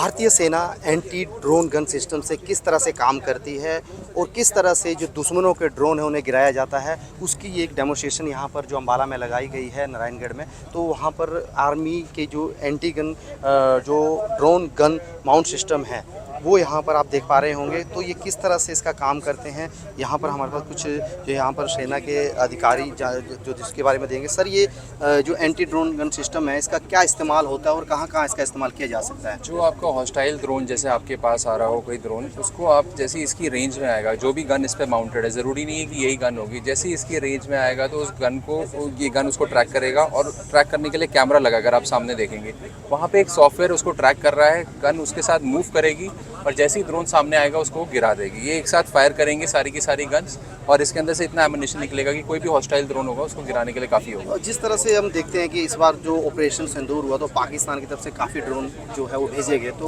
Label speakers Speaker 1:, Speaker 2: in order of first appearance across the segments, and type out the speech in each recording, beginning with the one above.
Speaker 1: भारतीय सेना anti drone gun system से किस तरह से काम करती है और किस तरह से जो दुश्मनों के ड्रोन है उन्हें गिराया जाता है, उसकी ये एक डेमोस्ट्रेशन यहाँ पर जो अम्बाला में लगाई गई है नारायणगढ़ में। तो वहाँ पर आर्मी के जो एंटी गन जो ड्रोन गन माउंट सिस्टम है वो यहाँ पर आप देख पा रहे होंगे। तो ये किस तरह से इसका काम करते हैं, यहाँ पर हमारे पास कुछ जो यहाँ पर सेना के अधिकारी जो जिसके बारे में देंगे। सर, ये जो एंटी ड्रोन गन सिस्टम है इसका क्या इस्तेमाल होता है और कहाँ कहाँ इसका इस्तेमाल किया जा सकता है?
Speaker 2: जो आपका हॉस्टाइल ड्रोन जैसे आपके पास आ रहा हो कोई ड्रोन, उसको आप जैसे इसकी रेंज में आएगा, जो भी गन इस पर माउंटेड है, ज़रूरी नहीं है कि यही गन होगी, जैसे इसकी रेंज में आएगा तो उस गन को ये गन उसको ट्रैक करेगा। और ट्रैक करने के लिए कैमरा लगाकर आप सामने देखेंगे, वहाँ पे एक सॉफ्टवेयर उसको ट्रैक कर रहा है, गन उसके साथ मूव करेगी और जैसे ही ड्रोन सामने आएगा उसको गिरा देगी। ये एक साथ फायर करेंगे सारी की सारी गन्स और इसके अंदर से इतना एमुनिशन निकलेगा कि कोई भी हॉस्टाइल ड्रोन होगा उसको गिराने के लिए काफ़ी होगा।
Speaker 1: जिस तरह से हम देखते हैं कि इस बार जो ऑपरेशन सिंदूर हुआ तो पाकिस्तान की तरफ से काफ़ी ड्रोन जो है वो भेजे गए, तो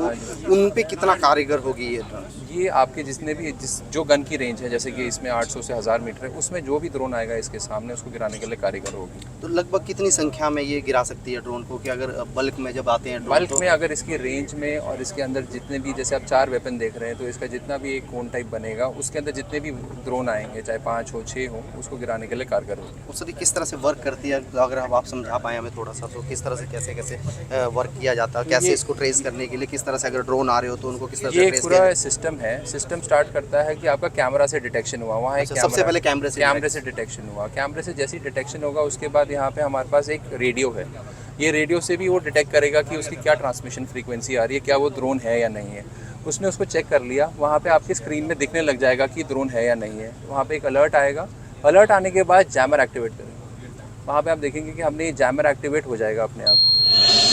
Speaker 1: उन पे कितना कारगर होगी ये ड्रोन?
Speaker 2: ये आपके जितने भी जो गन की रेंज है, जैसे कि इसमें 800 से 1000 मीटर है, उसमें जो भी ड्रोन आएगा इसके सामने उसको गिराने के लिए कारीगर होगी।
Speaker 1: तो लगभग कितनी संख्या में ये गिरा सकती है ड्रोन को, कि अगर बल्क में जब आते हैं
Speaker 2: बल्क में अगर इसकी रेंज में और इसके अंदर जितने भी, जैसे आप 4 वेपन देख रहे हैं, तो इसका जितना भी एक कोन टाइप बनेगा उसके अंदर जितने भी ड्रोन आएंगे, चाहे 5 हो 6 हो, उसको गिराने के लिए कारगर होगी।
Speaker 1: उस किस तरह से वर्क करती है, अगर आप समझा पाएँ हमें थोड़ा सा, तो किस तरह से कैसे कैसे वर्क किया जाता है, कैसे इसको ट्रेस करने के लिए किस तरह से अगर ड्रोन आ रहे हो तो उनको किस तरह से
Speaker 2: ट्रेस? ये पूरा सिस्टम है। सिस्टम स्टार्ट करता है कि आपका कैमरा से डिटेक्शन हुआ, वहाँ एक
Speaker 1: सबसे पहले कैमरे
Speaker 2: से डिटेक्शन हुआ। कैमरे से जैसे ही डिटेक्शन होगा उसके बाद यहाँ पे हमारे पास एक रेडियो है। ये रेडियो से भी वो डिटेक्ट करेगा कि उसकी क्या ट्रांसमिशन फ्रीक्वेंसी आ रही है, क्या वो ड्रोन है या नहीं है। उसने उसको चेक कर लिया, वहाँ पे आपकी स्क्रीन में दिखने लग जाएगा कि ड्रोन है या नहीं है। वहाँ पे एक अलर्ट आएगा, अलर्ट आने के बाद जैमर एक्टिवेट करेंगे। वहाँ पे आप देखेंगे कि हमने ये जैमर एक्टिवेट हो जाएगा अपने आप।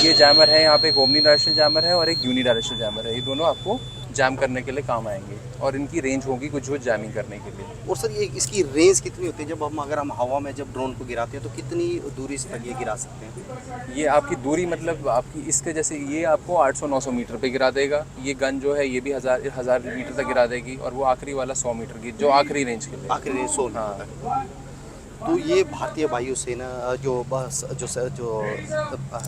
Speaker 2: ये जैमर है, यहाँ पे एक ओमनी डायरेक्शनल जैमर है और एक यूनी डायरेक्शनल जैमर है। ये दोनों आपको जैम करने के लिए काम आएंगे और इनकी रेंज होगी कुछ जो जैमिंग करने के लिए।
Speaker 1: और सर, ये इसकी रेंज कितनी होती है? जब अगर हम हवा में जब ड्रोन को गिराते हैं तो कितनी दूरी से तक ये गिरा सकते हैं?
Speaker 2: ये आपकी दूरी मतलब आपकी इसके जैसे ये आपको 800-900 मीटर पे गिरा देगा। ये गन जो है ये भी 1000 मीटर तक गिरा देगी और वो आखिरी वाला 100 मीटर की, जो आखिरी रेंज के लिए।
Speaker 1: आखिरी रेंज 100 मीटर तक। तो ये भारतीय वायुसेना जो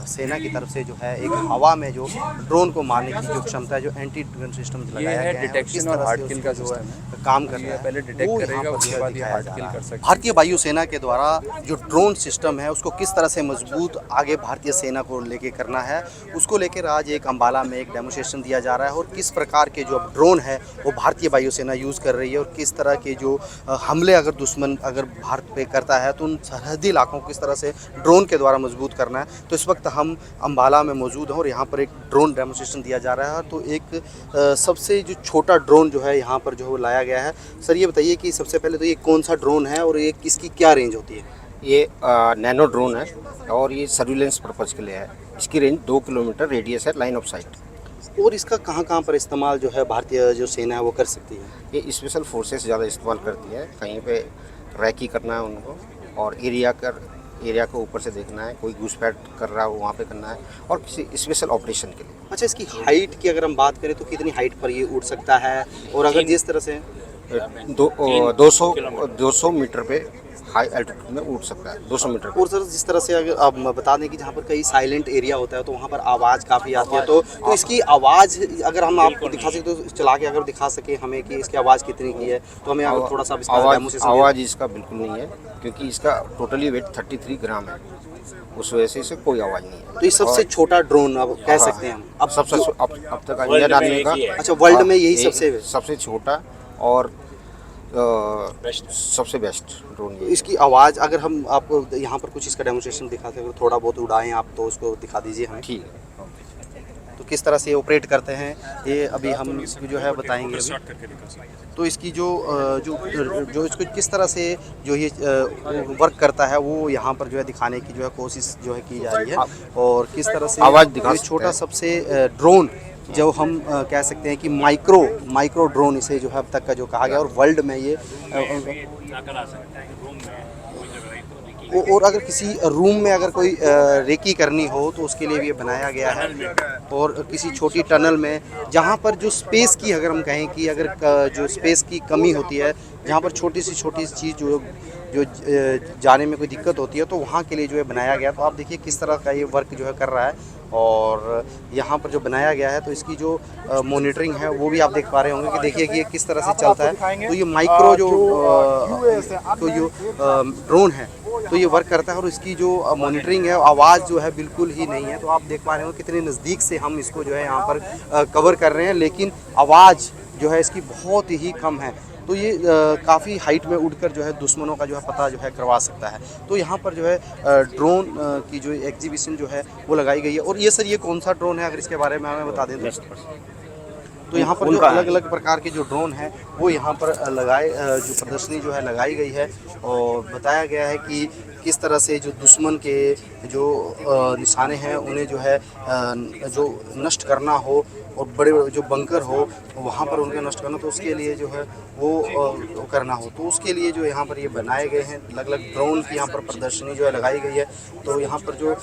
Speaker 1: सेना की तरफ से जो है एक हवा में जो ड्रोन को मारने की जो क्षमता है, जो एंटी ड्रोन सिस्टम लगाया गया है,
Speaker 2: डिटेक्शन और हार्ड किल का जो है
Speaker 1: काम कर रहा है,
Speaker 2: पहले डिटेक्ट करेगा उसके बाद ये हार्ड किल कर सकता है।
Speaker 1: भारतीय वायुसेना के द्वारा जो ड्रोन सिस्टम है उसको किस तरह से मजबूत आगे भारतीय सेना को लेके करना है, उसको लेकर आज एक अम्बाला में एक डेमोस्ट्रेशन दिया जा रहा है। और किस प्रकार के जो ड्रोन है वो भारतीय वायुसेना यूज़ कर रही है और किस तरह के जो हमले अगर दुश्मन अगर भारत पे करता है तो उन सरहदी इलाकों को किस तरह से ड्रोन के द्वारा मजबूत करना है। तो इस वक्त हम अम्बाला में मौजूद हैं और यहाँ पर एक ड्रोन डेमोस्ट्रेशन दिया जा रहा है। तो एक सबसे जो छोटा ड्रोन जो है यहाँ पर जो लाया गया है। सर, ये बताइए कि सबसे पहले तो ये कौन सा ड्रोन है और ये इसकी क्या रेंज होती है?
Speaker 3: ये नैनो ड्रोन है और ये सर्विलेंस पर्पज़ के लिए है। इसकी रेंज 2 किलोमीटर रेडियस है, लाइन ऑफ साइट।
Speaker 1: और इसका कहाँ कहाँ पर इस्तेमाल जो है भारतीय जो सेना है वो कर सकती है?
Speaker 3: ये स्पेशल फोर्सेस ज़्यादा इस्तेमाल करती है। कहीं पे रैकी करना है उनको और एरिया को ऊपर से देखना है, कोई घुसपैठ कर रहा है वो वहाँ पे करना है, और किसी स्पेशल ऑपरेशन के लिए।
Speaker 1: अच्छा, इसकी हाइट की अगर हम बात करें तो कितनी हाइट पर ये उड़ सकता है? और अगर जिस तरह से
Speaker 3: 200 मीटर पे हाई एल्टीट्यूड में उड़ सकता है, 200 मीटर पे।
Speaker 1: और सर, जिस तरह से अगर आप बता दें कि जहाँ पर कई साइलेंट एरिया होता है तो वहाँ पर आवाज़ काफ़ी आती है, तो इसकी आवाज़ अगर हम आपको दिखा सकें तो चला के अगर दिखा सके हमें कि इसकी आवाज़ कितनी की है, तो हमें थोड़ा सा
Speaker 3: आवाज़ इसका बिल्कुल नहीं है, क्योंकि इसका टोटली वेट 33 ग्राम है, उस वजह से इसे कोई आवाज़ नहीं है।
Speaker 1: तो ये सबसे छोटा ड्रोन अब कह सकते हैं हम
Speaker 3: अब तक इंडियन आर्मी का।
Speaker 1: अच्छा, वर्ल्ड में यही
Speaker 3: सबसे छोटा और सबसे बेस्ट ड्रोन है।
Speaker 1: इसकी आवाज़ अगर हम आपको यहाँ पर कुछ इसका डेमोस्ट्रेशन दिखाते हैं, थोड़ा बहुत उड़ाएं आप तो उसको दिखा दीजिए हमें।
Speaker 3: ठीक है।
Speaker 1: तो किस तरह से ऑपरेट करते हैं ये अभी हम इसको जो है बताएंगे अभी। तो इसकी जो इसको किस तरह से जो ये वर्क करता है वो यहाँ पर जो है दिखाने की जो है कोशिश जो है की जा रही है। और किस तरह से
Speaker 3: आवाज़ दिखा
Speaker 1: छोटा सबसे ड्रोन जो हम कह सकते हैं कि माइक्रो ड्रोन इसे जो है अब तक का जो कहा गया, और वर्ल्ड में ये और अगर किसी रूम में अगर कोई रेकी करनी हो तो उसके लिए भी ये बनाया गया है। और किसी छोटी टनल में जहाँ पर जो स्पेस की अगर हम कहें कि अगर जो स्पेस की कमी होती है, जहाँ पर छोटी सी चीज़ जो जाने में कोई दिक्कत होती है, तो वहाँ के लिए जो है बनाया गया। तो आप देखिए किस तरह का ये वर्क जो है कर रहा है। और यहाँ पर जो बनाया गया है तो इसकी जो मॉनिटरिंग है वो भी आप देख पा रहे होंगे कि देखिए कि ये किस तरह से चलता है। तो ये माइक्रो जो ड्रोन है तो ये वर्क करता है और इसकी जो मॉनिटरिंग है, आवाज़ जो है बिल्कुल ही नहीं है। तो आप देख पा रहे हो कितने नज़दीक से हम इसको जो है यहाँ पर कवर कर रहे हैं, लेकिन आवाज़ जो है इसकी बहुत ही कम है। तो ये काफ़ी हाइट में उड़कर जो है दुश्मनों का जो है पता जो है करवा सकता है। तो यहाँ पर जो है ड्रोन की जो एग्जीबिशन जो है वो लगाई गई है। और ये सर ये कौन सा ड्रोन है अगर इसके बारे में हमें बता दें तो यहाँ पर जो अलग अलग प्रकार के जो ड्रोन हैं वो यहाँ पर जो प्रदर्शनी जो है लगाई गई है। और बताया गया है कि किस तरह से जो दुश्मन के जो निशाने हैं उन्हें जो है जो नष्ट करना हो और बड़े जो बंकर हो वहाँ पर उनके नष्ट करना, तो उसके लिए जो है वो करना हो तो उसके लिए जो यहाँ पर ये बनाए गए हैं। अलग अलग ड्रोन की यहाँ पर प्रदर्शनी जो है लगाई गई है। तो यहाँ पर जो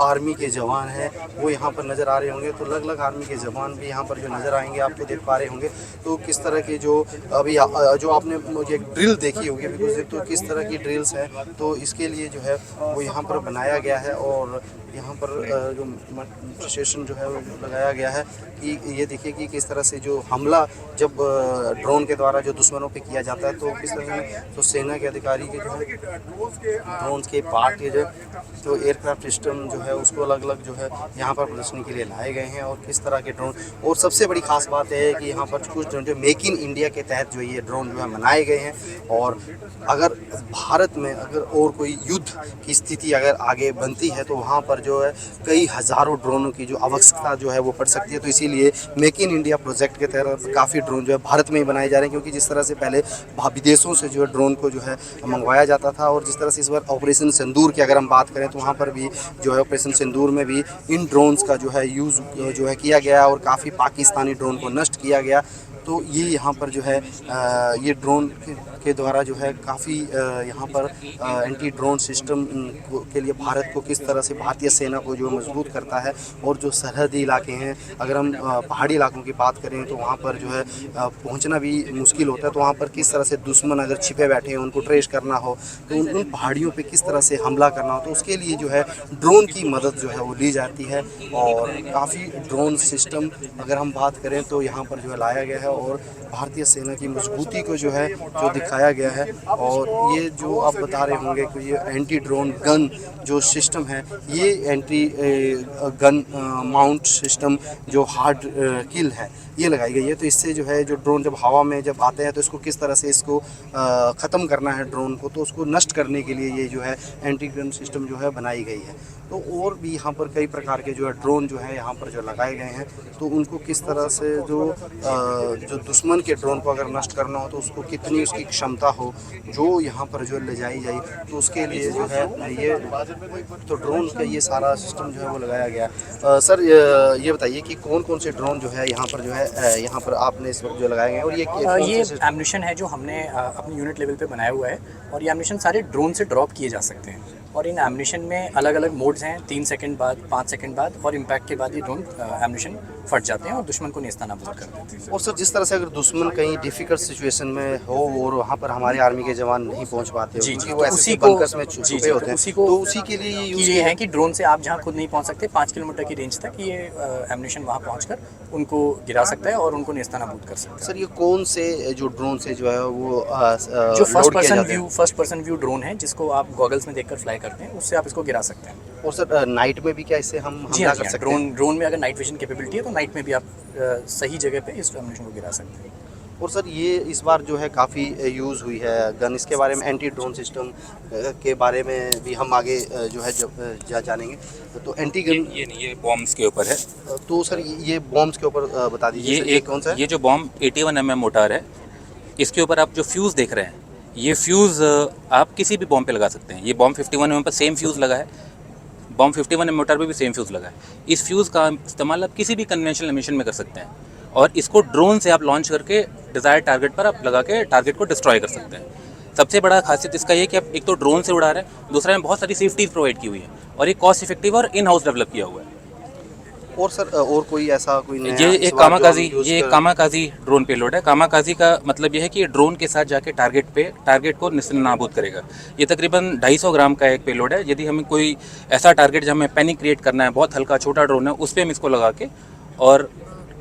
Speaker 1: आर्मी के जवान हैं वो यहाँ पर नज़र आ रहे होंगे। तो अलग अलग आर्मी के जवान भी यहाँ पर जो नज़र आएंगे आपको देख पा रहे होंगे। तो किस तरह के जो अभी जो आपने मुझे एक ड्रिल देखी होगी बिल्कुल, तो किस तरह की ड्रिल्स हैं तो इसके लिए जो है वो यहाँ पर बनाया गया है। और यहाँ पर जो प्रशासन जो है वो लगाया गया है कि ये देखिए कि किस तरह से जो हमला जब ड्रोन के द्वारा जो दुश्मनों पे किया जाता है तो किस तरह से तो सेना के अधिकारी के जो है ड्रोन के पार्ट के जो तो एयरक्राफ्ट सिस्टम जो है उसको अलग अलग जो है यहाँ पर प्रदर्शनी के लिए लाए गए हैं। और किस तरह के ड्रोन, और सबसे बड़ी खास बात है कि यहाँ पर कुछ ड्रोन जो मेक इन इंडिया के तहत जो ये ड्रोन जो है बनाए गए हैं। और अगर भारत में अगर और कोई युद्ध की स्थिति अगर आगे बनती है तो वहाँ पर जो है कई हज़ारों ड्रोनों की जो आवश्यकता जो है वो पड़ सकती है। तो इसीलिए मेक इन इंडिया प्रोजेक्ट के तहत काफ़ी ड्रोन जो है भारत में ही बनाए जा रहे हैं, क्योंकि जिस तरह से पहले विदेशों से जो है ड्रोन को जो है मंगवाया जाता था। और जिस तरह से इस बार ऑपरेशन सिंदूर की अगर हम बात करें तो वहाँ पर भी जो है ऑपरेशन सिंदूर में भी इन ड्रोन्स का जो है यूज़ जो है किया गया और काफ़ी पाकिस्तानी ड्रोन को नष्ट किया गया। तो ये यहाँ पर जो है ये ड्रोन के द्वारा जो है काफ़ी यहाँ पर एंटी ड्रोन सिस्टम के लिए भारत को किस तरह से भारतीय सेना को जो मजबूत करता है। और जो सरहदी इलाके हैं, अगर हम पहाड़ी इलाकों की बात करें तो वहाँ पर जो है पहुँचना भी मुश्किल होता है। तो वहाँ पर किस तरह से दुश्मन अगर छिपे बैठे हैं उनको ट्रेस करना हो तो उन पहाड़ियों पर किस तरह से हमला करना हो तो उसके लिए जो है ड्रोन की मदद जो है वो ली जाती है। और काफ़ी ड्रोन सिस्टम अगर हम बात करें तो यहाँ पर जो है लाया गया है और भारतीय सेना की मजबूती को जो है जो दिखाया गया है। और ये जो आप बता रहे होंगे कि ये एंटी ड्रोन गन जो सिस्टम है, ये एंटी गन माउंट सिस्टम जो हार्ड किल है ये लगाई गई है। तो इससे जो है जो ड्रोन जब हवा में जब आते हैं तो इसको किस तरह से इसको ख़त्म करना है ड्रोन को, तो उसको नष्ट करने के लिए ये जो है एंटी गन सिस्टम जो है बनाई गई है। तो और भी यहाँ पर कई प्रकार के जो है ड्रोन जो है यहाँ पर जो लगाए गए हैं। तो उनको किस तरह से जो दुश्मन के ड्रोन को अगर नष्ट करना हो तो उसको कितनी उसकी क्षमता हो जो यहाँ पर जो ले जाई जाए तो उसके लिए जो है ये तो ड्रोन का ये सारा सिस्टम जो है वो लगाया गया। सर ये बताइए कि कौन कौन से ड्रोन जो है यहाँ पर जो है यहाँ पर आपने इस वक्त जो लगाए गए हैं। और ये
Speaker 4: एम्यूनिशन है जो हमने अपनी यूनिट लेवल पे बनाया हुआ है। और ये एम्यूनिशन सारे ड्रोन से ड्रॉप किए जा सकते हैं। और इन एम्यूनिशन में अलग अलग मोड्स हैं, 3 सेकंड बाद, 5 सेकंड बाद, और इम्पैक्ट के बाद ये ड्रोन एम्यूनिशन फट जाते हैं और दुश्मन को नेस्तनाबूद कर देते हैं।
Speaker 1: और सर जिस तरह से अगर दुश्मन कहीं डिफिकल्ट सिचुएशन में हो और वहाँ पर हमारे आर्मी के जवान नहीं पहुँच पाते
Speaker 4: जी
Speaker 1: वो ऐसे बंकर्स में छुपे होते हैं, तो उसी के लिए
Speaker 4: ये है कि ड्रोन से आप जहाँ खुद नहीं पहुँच सकते 5 किलोमीटर की रेंज तक ये एम्यूनिशन वहाँ पहुँचकर उनको गिरा सकता है और उनको नेस्तनाबूद कर सकता है।
Speaker 1: सर ये कौन से जो ड्रोन से जो है वो
Speaker 4: जो फर्स्ट पर्सन व्यू ड्रोन है जिसको आप गॉगल्स में देखकर फ्लाई करते हैं, उससे आप इसको गिरा सकते हैं।
Speaker 1: और सर नाइट में भी क्या इससे हम हमला कर सकते हैं?
Speaker 4: ड्रोन में अगर नाइट विजन कैपेबिलिटी है तो नाइट में भी आप सही जगह पे इस एम्यूनिशन को गिरा सकते हैं।
Speaker 1: और सर ये इस बार जो है काफ़ी यूज़ हुई है गन, इसके बारे में एंटी ड्रोन सिस्टम के बारे में भी हम आगे जो है जानेंगे। तो एंटी गन
Speaker 5: ये बॉम्ब्स के ऊपर है।
Speaker 1: तो सर ये बॉम्ब्स के ऊपर बता दीजिए।
Speaker 5: ये कौन सा है? ये जो बॉम्ब 81 mm मोटार है, इसके ऊपर आप जो फ्यूज़ देख रहे हैं, ये फ्यूज़ आप किसी भी बॉम्ब पे लगा सकते हैं। ये बॉम्ब 51 mm पर सेम फ्यूज़ लगा है, बॉम्ब 51 mm मोटार पे भी सेम फ्यूज़ लगा है। इस फ्यूज़ का इस्तेमाल आप किसी भी कन्वेंशनल मिशन में कर सकते हैं और इसको ड्रोन से आप लॉन्च करके डिज़ायर टारगेट पर आप लगा के टारगेट को डिस्ट्रॉय कर सकते हैं। सबसे बड़ा खासियत इसका ये है कि आप एक तो ड्रोन से उड़ा रहे हैं, दूसरा में बहुत सारी सेफ्टीज प्रोवाइड की हुई है और ये कॉस्ट इफेक्टिव और इन हाउस डेवलप किया हुआ है।
Speaker 1: और सर और कोई ऐसा कोई नया
Speaker 5: ये
Speaker 1: इस
Speaker 5: एक
Speaker 1: बार जो
Speaker 5: कामाकाजी
Speaker 1: हम यूज़
Speaker 5: ये एक
Speaker 1: कर-
Speaker 5: कामाकाजी ड्रोन पेलोड है। कामाकाजी का मतलब ये है कि ये ड्रोन के साथ जाके टारगेट को निस्तानाबूद करेगा। ये तकरीबन 250 ग्राम का एक पेलोड है। यदि हमें कोई ऐसा टारगेट जहाँ हमें पैनिक क्रिएट करना है, बहुत हल्का छोटा ड्रोन है, उस पर हम इसको लगा के और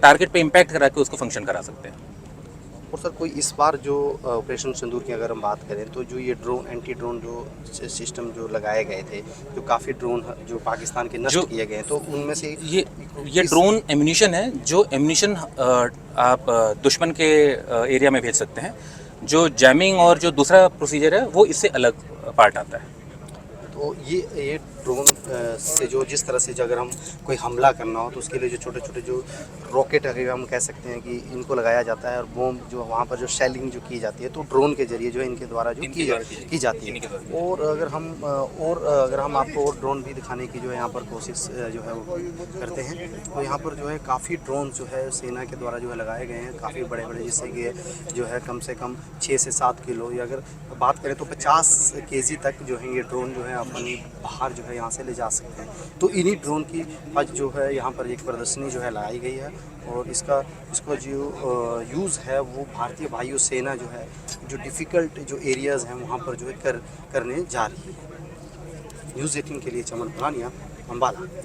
Speaker 5: टारगेट पे इम्पैक्ट करा के उसको फंक्शन करा सकते हैं।
Speaker 1: और सर कोई इस बार जो ऑपरेशन सिंदूर की अगर हम बात करें तो जो ये ड्रोन एंटी ड्रोन जो सिस्टम जो लगाए गए थे, जो काफ़ी ड्रोन जो पाकिस्तान के नष्ट किए गए हैं, तो उनमें से
Speaker 5: ये ड्रोन एम्यूनिशन है। जो एम्यूनिशन आप दुश्मन के एरिया में भेज सकते हैं। जो जैमिंग और जो दूसरा प्रोसीजर है वो इससे अलग पार्ट आता है।
Speaker 1: तो ये ड्रोन से जो जिस तरह से जो अगर हम कोई हमला करना हो तो उसके लिए जो छोटे छोटे जो रॉकेट अगर हम कह सकते हैं कि इनको लगाया जाता है और बम जो वहाँ पर जो शेलिंग जो की जाती है तो ड्रोन के जरिए जो है इनके द्वारा जो की जाती है। और अगर हम आपको और ड्रोन भी दिखाने की जो है यहाँ पर कोशिश जो है वो करते हैं, तो यहाँ पर जो है काफ़ी ड्रोन जो है सेना के द्वारा जो है लगाए गए हैं, काफ़ी बड़े बड़े, जिससे कि जो है कम से कम 6 से 7 किलो, या अगर बात करें तो 50 kg तक जो है ये ड्रोन जो है अपन बाहर जो है यहाँ से ले जा सकते हैं। तो इन्हीं ड्रोन की आज जो है यहाँ पर एक प्रदर्शनी जो है लगाई गई है और इसका जो यूज़ है वो भारतीय वायु सेना जो है जो डिफ़िकल्ट जो एरियाज़ हैं वहाँ पर जो है करने जा रही है। न्यूज़ 18 के लिए चमन पुरानिया, अम्बाला।